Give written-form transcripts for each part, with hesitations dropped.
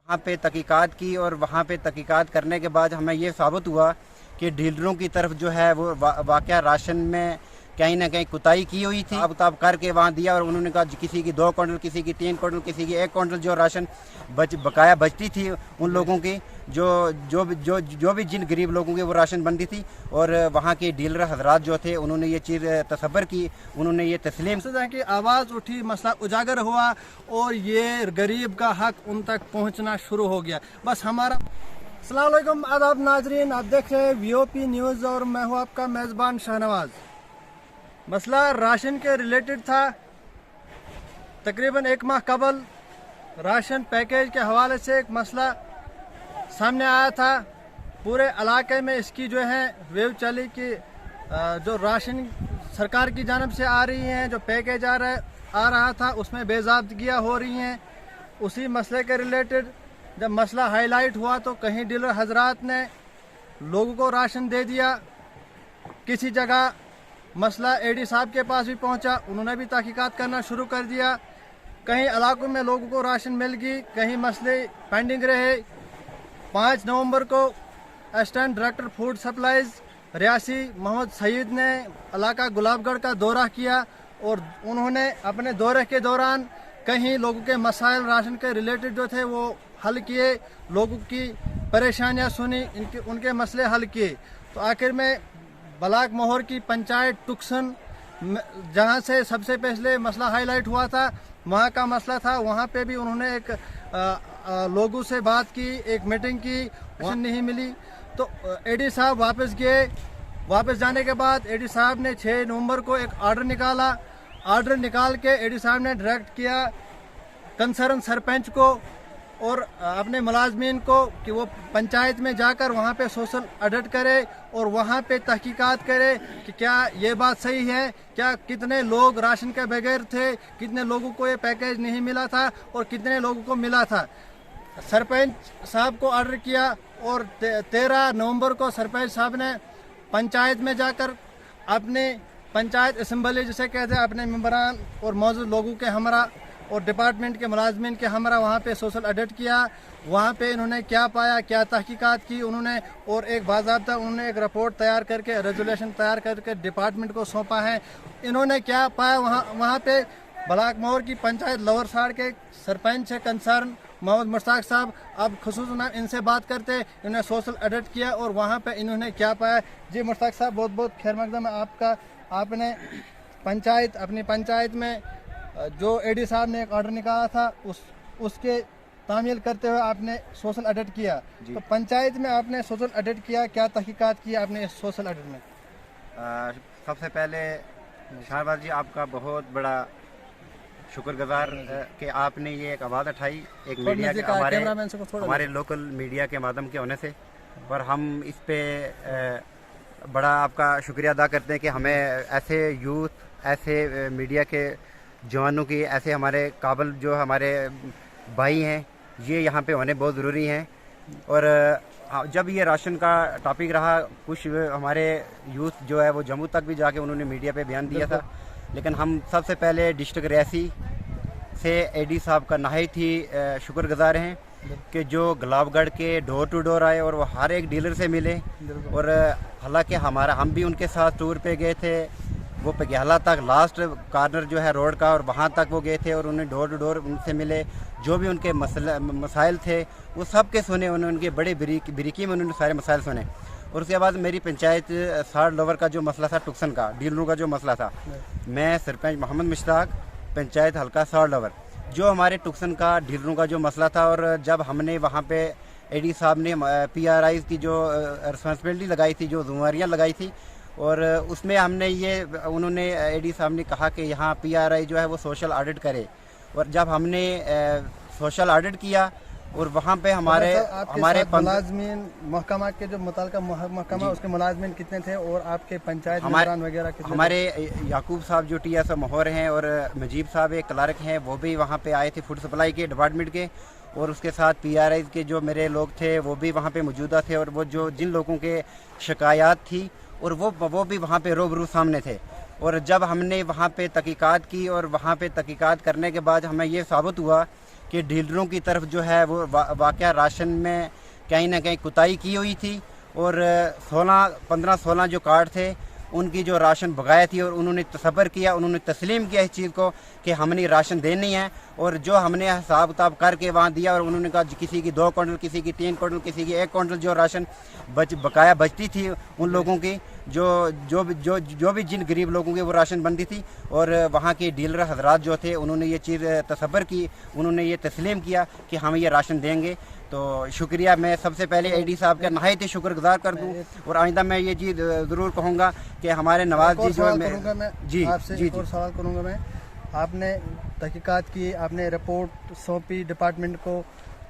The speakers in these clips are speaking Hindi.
वहाँ पे तहकीकात की और वहाँ पे तहकीकात करने के बाद हमें ये साबित हुआ कि डीलरों की तरफ जो है वो वाकया राशन में कहीं ना कहीं कुताही की हुई थी। अब करके वहाँ दिया और उन्होंने कहा किसी की 2 क्विंटल, किसी की 3 क्विंटल, किसी की 1 क्विंटल जो राशन बकाया बचती थी उन लोगों की, जो भी जिन गरीब लोगों की वो राशन बनती थी। और वहाँ के डीलर हजरात जो थे उन्होंने ये चीज़ तसव्वुर की, उन्होंने ये तस्लीम की आवाज़ उठी, मसला उजागर हुआ और ये गरीब का हक उन तक पहुँचना शुरू हो गया। बस हमारा अस्सलाम वालेकुम, आदाब नाजरीन, आप देख रहे हैं VOP न्यूज़ और मैं हूँ आपका मेज़बान शाहनवाज। मसला राशन के रिलेटेड था। तकरीबन 1 माह कबल राशन पैकेज के हवाले से एक मसला सामने आया था। पूरे इलाके में इसकी जो है वेव चली कि जो राशन सरकार की जानब से आ रही हैं, जो पैकेज आ रहा था उसमें बेज़ाब्तगियाँ हो रही हैं। उसी मसले के रिलेटेड जब मसला हाईलाइट हुआ तो कहीं डीलर हजरात ने लोगों को राशन दे दिया। किसी जगह मसला AD साहब के पास भी पहुंचा, उन्होंने भी तहकीकात करना शुरू कर दिया। कहीं इलाकों में लोगों को राशन मिल गई, कहीं मसले पेंडिंग रहे। 5 नवंबर को assistant director food supplies Reasi Mohammad Saeed ने इलाका गुलाबगढ़ का दौरा किया और उन्होंने अपने दौरे के दौरान कहीं लोगों के मसाइल राशन के रिलेटेड जो थे वो हल किए, लोगों की परेशानियां सुनी, उनके मसले हल किए। तो आखिर में ब्लाक मोहर की पंचायत टुक्सन, जहां से सबसे पहले मसला हाईलाइट हुआ था, वहां का मसला था, वहां पे भी उन्होंने एक लोगों से बात की, एक मीटिंग की, नहीं मिली। तो AD साहब वापस गए। वापस जाने के बाद AD साहब ने 6 नवंबर को एक ऑर्डर निकाला। ऑर्डर निकाल के AD साहब ने डायरेक्ट किया कंसर्न सरपंच को और अपने मुलाजमीन को कि वो पंचायत में जाकर वहाँ पे सोशल ऑडिट करे और वहाँ पे तहकीकात करे कि क्या ये बात सही है, क्या कितने लोग राशन के बगैर थे, कितने लोगों को ये पैकेज नहीं मिला था और कितने लोगों को मिला था। सरपंच साहब को ऑर्डर किया और 13 नवंबर को सरपंच साहब ने पंचायत में जाकर अपने पंचायत असम्बली जिसे कहते हैं, अपने मेंबरान और मौजूद लोगों के हमरा और डिपार्टमेंट के मुलाजमीन के हमरा वहाँ पे सोशल ऑडिट किया। वहाँ पे इन्होंने क्या पाया, क्या तहकीकात की उन्होंने, और एक बाज़ाब्ता उन्होंने एक रिपोर्ट तैयार करके, रेजोल्यूशन तैयार करके डिपार्टमेंट को सौंपा है। इन्होंने क्या पाया वहाँ पे ब्लाक मोहर की पंचायत लोअर साड़ के सरपंच है कंसर्न मोहम्मद मुश्ताक साहब, अब खुसूसन इनसे बात करते, इन्होंने सोशल ऑडिट किया और वहाँ पे इन्होंने क्या पाया। जी मुश्ताक साहब, बहुत बहुत खैर मकदम है आपका। आपने अपनी पंचायत में जो AD साहब ने एक ऑर्डर निकाला था उसके तामील करते हुए आपने सोशल ऑडिट किया। तो पंचायत में आपने सोशल ऑडिट किया, क्या तहकीकात किया आपने इस सोशल ऑडिट में? सबसे पहले शाहबाज जी आपका बहुत बड़ा शुक्रगुजार कि आपने ये एक आवाज़ उठाई, एक मीडिया के हमारे लोकल मीडिया के माध्यम के होने से, और हम इस पे बड़ा आपका शुक्रिया अदा करते हैं कि हमें ऐसे यूथ, ऐसे मीडिया के जवानों की, ऐसे हमारे काबिल जो हमारे भाई हैं, ये यहाँ पे होने बहुत ज़रूरी हैं। और जब ये राशन का टॉपिक रहा, कुछ हमारे यूथ जो है वो जम्मू तक भी जाके उन्होंने मीडिया पे बयान दिया था, लेकिन हम सबसे पहले डिस्ट्रिक्ट रियासी से AD साहब का नहायत ही शुक्रगुजार हैं कि जो गुलाबगढ़ के डोर टू डोर आए और वो हर एक डीलर से मिले। और हालांकि हम भी उनके साथ टूर पे गए थे, वो पग्याला तक लास्ट कार्नर जो है रोड का, और वहाँ तक वो गए थे और उन्हें डोर टू डोर उनसे मिले, जो भी उनके मसाइल थे वो सब के सुने, उन्होंने उनके बड़े बारीकी में उन्होंने सारे मसाइल सुने। और उसके बाद मेरी पंचायत साड़ लोवर का जो मसला था, टुक्सन का डीलरों का जो मसला था, मैं सरपंच मोहम्मद मुश्ताक, पंचायत हल्का साड़ लोवर, जो हमारे टुक्सन का डीलरों का जो मसला था। और जब हमने वहाँ पे AD साहब ने PRI की जो रिस्पॉन्सिबिलिटी लगाई थी, जो जिम्मेदारियाँ लगाई थी, और उसमें हमने उन्होंने AD साहब ने कहा कि यहाँ PRI जो है वो सोशल ऑडिट करे। और जब हमने सोशल ऑडिट किया और वहाँ पे हमारे मुलाजमीन महकमा के जो मुताल्लिका महकमा उसके मुलाजमीन कितने थे और आपके पंचायत वगैरह कितने? हमारे याकूब साहब जो TSO मोहर हैं और मजीब साहब एक क्लर्क हैं, वो भी वहाँ पे आए थे फूड सप्लाई के डिपार्टमेंट के, और उसके साथ PRI के जो मेरे लोग थे वो भी वहाँ पे मौजूदा थे। और वो जिन लोगों के शिकायत थी और वो भी वहाँ पे रूबरू सामने थे। और जब हमने वहाँ पे तहकीकात की और वहाँ पे तहकीकात करने के बाद हमें ये साबित हुआ कि डीलरों की तरफ जो है वो वाकया राशन में कहीं ना कहीं कुताही की हुई थी और 15-16 जो कार्ड थे उनकी जो राशन बकाया थी और उन्होंने तसब्बर किया, उन्होंने तस्लीम किया इस चीज़ को कि हमने राशन देनी है और जो हमने हिसाब किताब करके वहाँ दिया और उन्होंने कहा किसी की 2 क्विंटल, किसी की 3 क्विंटल, किसी की 1 क्विंटल जो राशन बकाया बचती थी उन लोगों की जो भी जिन गरीब लोगों की वो राशन बनती थी और वहाँ के डीलर हजरात जो थे उन्होंने ये चीज़ तसब्बर की, उन्होंने ये तस्लीम किया कि हम ये राशन देंगे। तो शुक्रिया, मैं सबसे पहले एडी साहब का नहायत ही शुक्रगुजार कर दूं और आइंदा मैं ये चीज़ ज़रूर कहूँगा कि हमारे नवाज जी जो जी आपसे एक और सवाल करूँगा मैं। आपने तहकीकात की, आपने रिपोर्ट सौंपी डिपार्टमेंट को,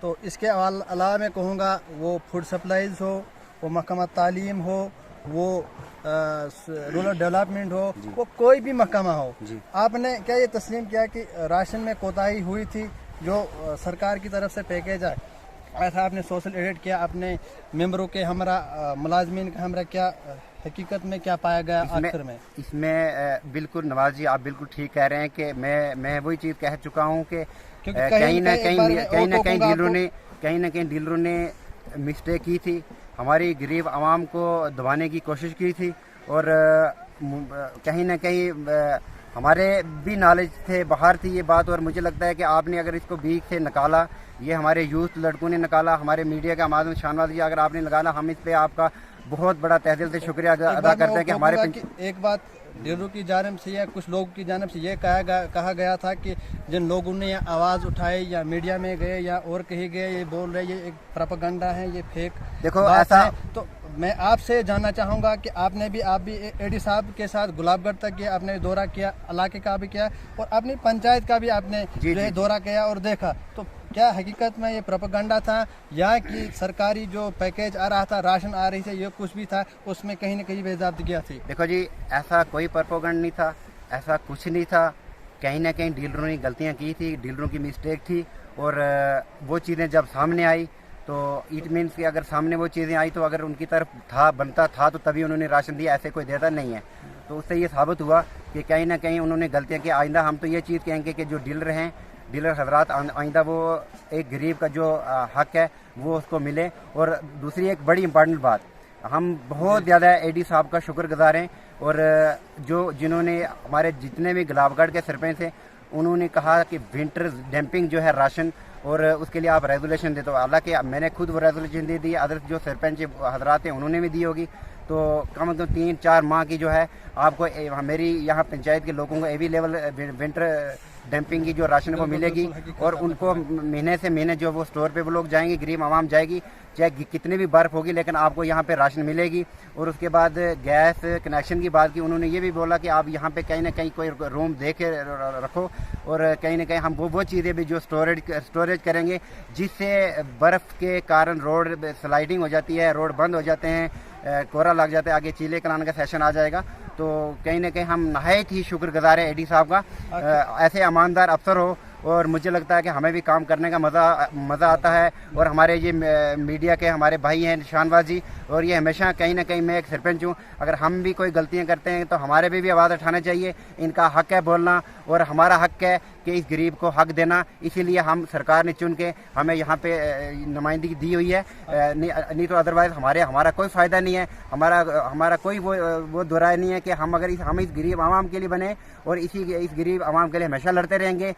तो इसके अलावा मैं कहूँगा वो फूड सप्लाईज हो, वो महकमा तालीम हो, वो रूरल डेवलपमेंट हो, वो कोई भी महकमा हो, आपने क्या ये तस्लीम किया कि राशन में कोताही हुई थी? जो सरकार की तरफ से पैकेज है ऐसा आपने सोशल ऑडिट किया, अपने मेंबरों के हमरा मुलाजमीन का हमरा क्या हकीकत में क्या पाया गया आखिर में? इसमें बिल्कुल नवाज जी आप बिल्कुल ठीक कह रहे हैं कि मैं वही चीज़ कह चुका हूँ कि कहीं ना कहीं डीलरों ने मिस्टेक की थी, हमारी गरीब आवाम को दबाने की कोशिश की थी और कहीं ना कहीं हमारे भी नॉलेज थे, बाहर थी ये बात और मुझे लगता है कि आपने अगर इसको बीच से निकाला, ये हमारे यूथ लड़कों ने निकाला, हमारे मीडिया का माध्यम शाहनवाज जी अगर आपने निकाला, हम इस पे आपका बहुत बड़ा तहे दिल से शुक्रिया अदा करते हैं कि हमारे एक बात डीलरों की जानिब से या कुछ लोगों की जानिब से ये कहा गया था कि जिन लोगों ने आवाज़ उठाई या मीडिया में गए या और कहीं गए ये बोल रहे ये एक प्रोपेगेंडा है, ये फेक देखो ऐसा है। तो मैं आपसे जानना चाहूँगा कि आप भी एडी साहब के साथ गुलाबगढ़ तक गया, आपने दौरा किया, इलाके का भी किया और अपनी पंचायत का भी आपने दौरा किया और देखा, तो क्या हकीकत में ये प्रोपेगेंडा था या कि सरकारी जो पैकेज आ रहा था, राशन आ रही थी, ये कुछ भी था, उसमें कहीं ना कहीं बेज़ाब्तियाँ थी? देखो जी, ऐसा कोई प्रोपेगेंडा नहीं था, ऐसा कुछ नहीं था। कहीं ना कहीं डीलरों ने गलतियाँ की थी, डीलरों की मिस्टेक थी और वो चीज़ें जब सामने आई तो इट मीन्स कि अगर सामने वो चीज़ें आई तो अगर उनकी तरफ बनता था तो तभी उन्होंने राशन दिया, ऐसे कोई देता नहीं है। तो उससे ये साबित हुआ कि कहीं ना कहीं उन्होंने गलतियाँ की। आइंदा हम तो ये चीज़ कहेंगे कि जो डीलर हैं, डीलर हजरात, आइंदा वो एक गरीब का जो हक है वो उसको मिले। और दूसरी एक बड़ी इंपॉर्टेंट बात, हम बहुत ज़्यादा एडी साहब का शुक्रगुजार हैं और जिन्होंने हमारे जितने भी गुलाबगढ़ के सरपंच हैं उन्होंने कहा कि विंटर डैम्पिंग जो है राशन और उसके लिए आप रेजोल्यूशन दे दो। हालांकि मैंने खुद वो रेजोल्यूशन दे दी, अदर जो सरपंच हजरात हैं उन्होंने भी दी होगी। तो कम से कम 3-4 माह की जो है आपको मेरी यहाँ पंचायत के लोगों को अवेलेबल विंटर डैम्पिंग की जो राशन वो मिलेगी और उनको महीने से महीने जो वो स्टोर पे वो लोग जाएंगे, गरीब आवाम जाएगी, चाहे कितनी भी बर्फ़ होगी लेकिन आपको यहाँ पे राशन मिलेगी। और उसके बाद गैस कनेक्शन की बात की, उन्होंने ये भी बोला कि आप यहाँ पे कहीं ना कहीं कोई रूम दे के रखो और कहीं ना कहीं हम वो चीज़ें भी जो स्टोरेज करेंगे जिससे बर्फ़ के कारण रोड स्लाइडिंग हो जाती है, रोड बंद हो जाते हैं, कोहरा लग जाता है, आगे चीले कलाने का सेशन आ जाएगा। तो कहीं ना कहीं हम नहायत ही शुक्रगुजार है एडी साहब का। ऐसे ईमानदार अफसर हो और मुझे लगता है कि हमें भी काम करने का मज़ा आता है। और हमारे ये मीडिया के हमारे भाई हैं शाहनवाज जी, और ये हमेशा कहीं ना कहीं मैं एक सरपंच हूँ, अगर हम भी कोई गलतियाँ करते हैं तो हमारे भी आवाज़ उठाना चाहिए। इनका हक है बोलना और हमारा हक है कि इस गरीब को हक देना, इसीलिए हम सरकार ने चुन के हमें यहाँ पे नुमाइंदगी दी हुई है। नहीं तो अदरवाइज़ हमारा कोई फ़ायदा नहीं है, हमारा कोई वो दुराय नहीं है कि हम इस गरीब आवाम के लिए बने और इस गरीब आवाम के लिए हमेशा लड़ते रहेंगे।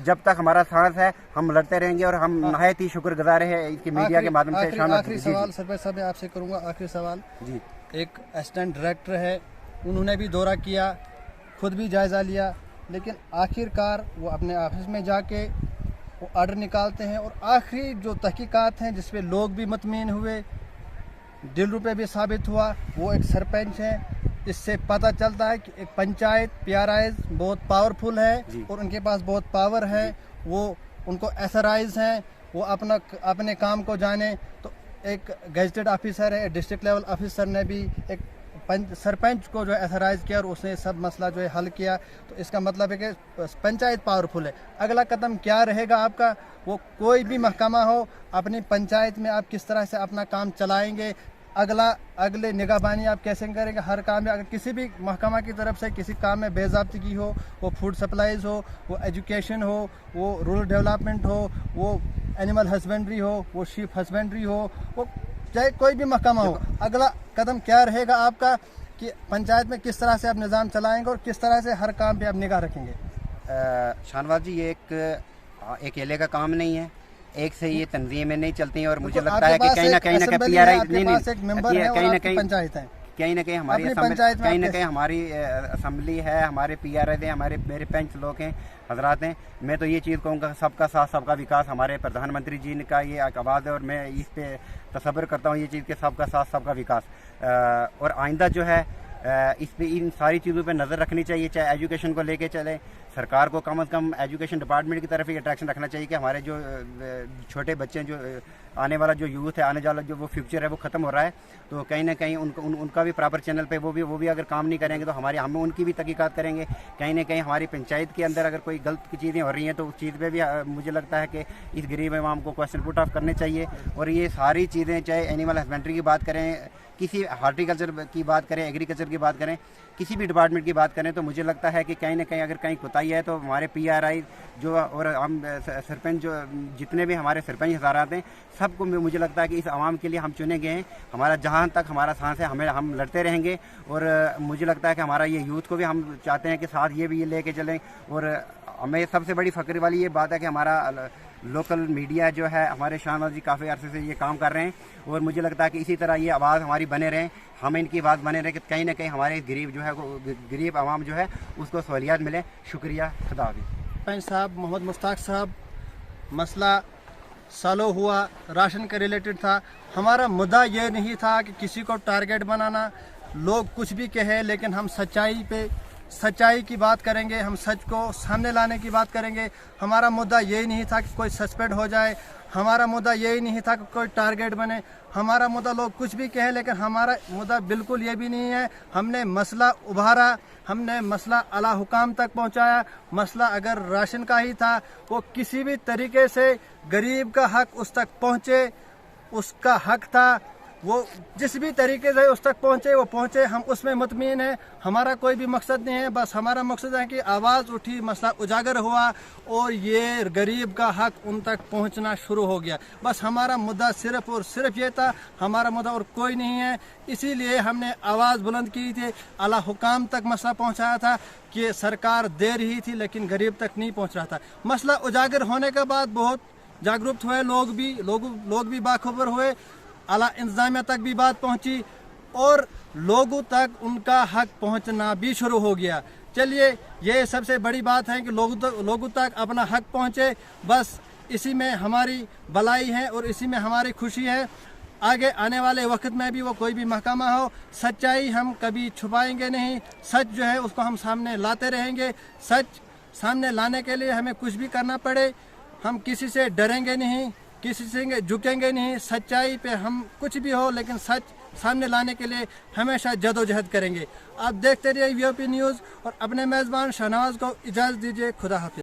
जब तक हमारा सांस है हम लड़ते रहेंगे और हम नहायत ही शुक्रगुजार है इसकी मीडिया के माध्यम से। आखिरी सवाल सरपंच साहब मैं आपसे करूंगा, आखिरी सवाल जी। एक असिस्टेंट डायरेक्टर है, उन्होंने भी दौरा किया, खुद भी जायज़ा लिया, लेकिन आखिरकार वो अपने ऑफिस में जाके वो ऑर्डर निकालते हैं और आखिरी जो तहकीकात हैं जिसपे लोग भी मुतमईन हुए, डीलरों पे भी साबित हुआ, वो एक सरपंच है। इससे पता चलता है कि एक पंचायत PRIs बहुत पावरफुल है और उनके पास बहुत पावर है, वो उनको SRIs हैं, वो अपने काम को जाने। तो एक गैजेटेड ऑफिसर है, डिस्ट्रिक्ट लेवल ऑफिसर ने भी एक सरपंच को जो है SRIs किया और उसने सब मसला जो है हल किया। तो इसका मतलब है कि पंचायत पावरफुल है। अगला कदम क्या रहेगा आपका? वो कोई भी महकमा हो, अपनी पंचायत में आप किस तरह से अपना काम चलाएंगे अगले निगहबानी आप कैसे करेंगे। हर काम में अगर किसी भी महकमा की तरफ से किसी काम में बेज़ाब्तगी हो, वो फूड सप्लाईज हो, वो एजुकेशन हो, वो रूरल डेवलपमेंट हो, वो एनिमल हस्बेंड्री हो, वो शीप हस्बेंड्री हो, वो चाहे कोई भी महकमा हो, अगला कदम क्या रहेगा आपका कि पंचायत में किस तरह से आप निज़ाम चलाएंगे और किस तरह से हर काम पे आप निगाह रखेंगे। शाहनवाज जी, ये एक अकेले का काम नहीं है, एक से ये तंजीमें नहीं चलती हैं और मुझे लगता है कि कहीं ना कहीं PRI कहीं ना कहीं हमारी असम्बली है, हमारे PRI हैं, मेरे पंच लोग हैं, हजरात हैं। मैं तो ये चीज़ कहूँगा सबका साथ सबका विकास हमारे प्रधानमंत्री जी का ये आवाज़ है और मैं इस पे तसव्वुर करता हूँ ये चीज़ के सबका साथ सबका विकास। और आइंदा जो है इस पे इन सारी चीज़ों पे नज़र रखनी चाहिए, चाहे एजुकेशन को लेके चले। सरकार को कम से कम एजुकेशन डिपार्टमेंट की तरफ ही अट्रैक्शन रखना चाहिए कि हमारे जो छोटे बच्चे हैं, जो आने वाला जो यूथ है, आने वाला जो वो फ्यूचर है वो ख़त्म हो रहा है, तो कहीं ना कहीं उनका भी प्रॉपर चैनल पे वो भी अगर काम नहीं करेंगे तो हम उनकी भी तहकीकात करेंगे। कहीं ना कहीं हमारी पंचायत के अंदर अगर कोई गलत की चीज़ें हो रही हैं तो उस चीज़ पे भी मुझे लगता है कि इस गरीब आवाम को क्वेश्चन पुट ऑफ करने चाहिए। और ये सारी चीज़ें, चाहे एनिमल हस्बेंड्री की बात करें, किसी हार्टिकल्चर की बात करें, एग्रीकल्चर की बात करें, किसी भी डिपार्टमेंट की बात करें, तो मुझे लगता है कि कहीं ना कहीं अगर कहीं कोताही है तो हमारे PRI जो और हम सरपंच जो जितने भी हमारे सरपंच हज़ारात हैं, सबको मुझे लगता है कि इस आवाम के लिए हम चुने गए हैं। हमारा जहाँ तक हमारा सांस है हम लड़ते रहेंगे। और मुझे लगता है कि हमारा ये यूथ को भी हम चाहते हैं कि साथ ये भी ये लेके चलें। और हमें सबसे बड़ी फ़ख्र वाली ये बात है कि हमारा लोकल मीडिया जो है, हमारे शाहनवाज जी काफ़ी अरसे से ये काम कर रहे हैं और मुझे लगता है कि इसी तरह ये आवाज़ हमारी बने रहें, हम इनकी आवाज़ बने रहें कि कहीं ना कहीं हमारे गरीब जो है, गरीब आवाम जो है उसको सहूलियात मिले। शुक्रिया, खुदा हाफ़िज़। पंच साहब, मोहम्मद मुश्ताक साहब, मसला सालों हुआ राशन के रिलेटेड था। हमारा मुद्दा ये नहीं था कि किसी को टारगेट बनाना, लोग कुछ भी कहे, लेकिन हम सच्चाई की बात करेंगे, हम सच को सामने लाने की बात करेंगे। हमारा मुद्दा यही नहीं था कि कोई सस्पेंड हो जाए, हमारा मुद्दा यही नहीं था कि कोई टारगेट बने, हमारा मुद्दा लोग कुछ भी कहें, लेकिन हमारा मुद्दा बिल्कुल ये भी नहीं है। हमने मसला उभारा, हमने मसला आला हुकाम तक पहुंचाया। मसला अगर राशन का ही था, वो किसी भी तरीके से गरीब का हक उस तक पहुंचे, उसका हक था, वो जिस भी तरीके से उस तक पहुंचे वो पहुंचे, हम उसमें मुतमीन हैं। हमारा कोई भी मकसद नहीं है, बस हमारा मकसद है कि आवाज़ उठी, मसला उजागर हुआ और ये गरीब का हक उन तक पहुंचना शुरू हो गया। बस हमारा मुद्दा सिर्फ और सिर्फ ये था, हमारा मुद्दा और कोई नहीं है। इसीलिए हमने आवाज़ बुलंद की थी, आला हुकाम तक मसला पहुँचाया था कि सरकार दे रही थी लेकिन गरीब तक नहीं पहुँच रहा था। मसला उजागर होने के बाद बहुत जागरूक हुए लोग भी बाखबर हुए, आला इंतजामिया तक भी बात पहुंची और लोगों तक उनका हक पहुंचना भी शुरू हो गया। चलिए, ये सबसे बड़ी बात है कि लोगों तक अपना हक पहुंचे। बस इसी में हमारी भलाई है और इसी में हमारी खुशी है। आगे आने वाले वक्त में भी वो कोई भी महकमा हो, सच्चाई हम कभी छुपाएंगे नहीं। सच जो है उसको हम सामने लाते रहेंगे। सच सामने लाने के लिए हमें कुछ भी करना पड़े, हम किसी से डरेंगे नहीं, किसी से झुकेंगे नहीं। सच्चाई पे हम कुछ भी हो, लेकिन सच सामने लाने के लिए हमेशा जदोजहद करेंगे। आप देखते रहिए VOP न्यूज़ और अपने मेज़बान शाहनवाज को इजाज़त दीजिए। खुदा हाफिज़।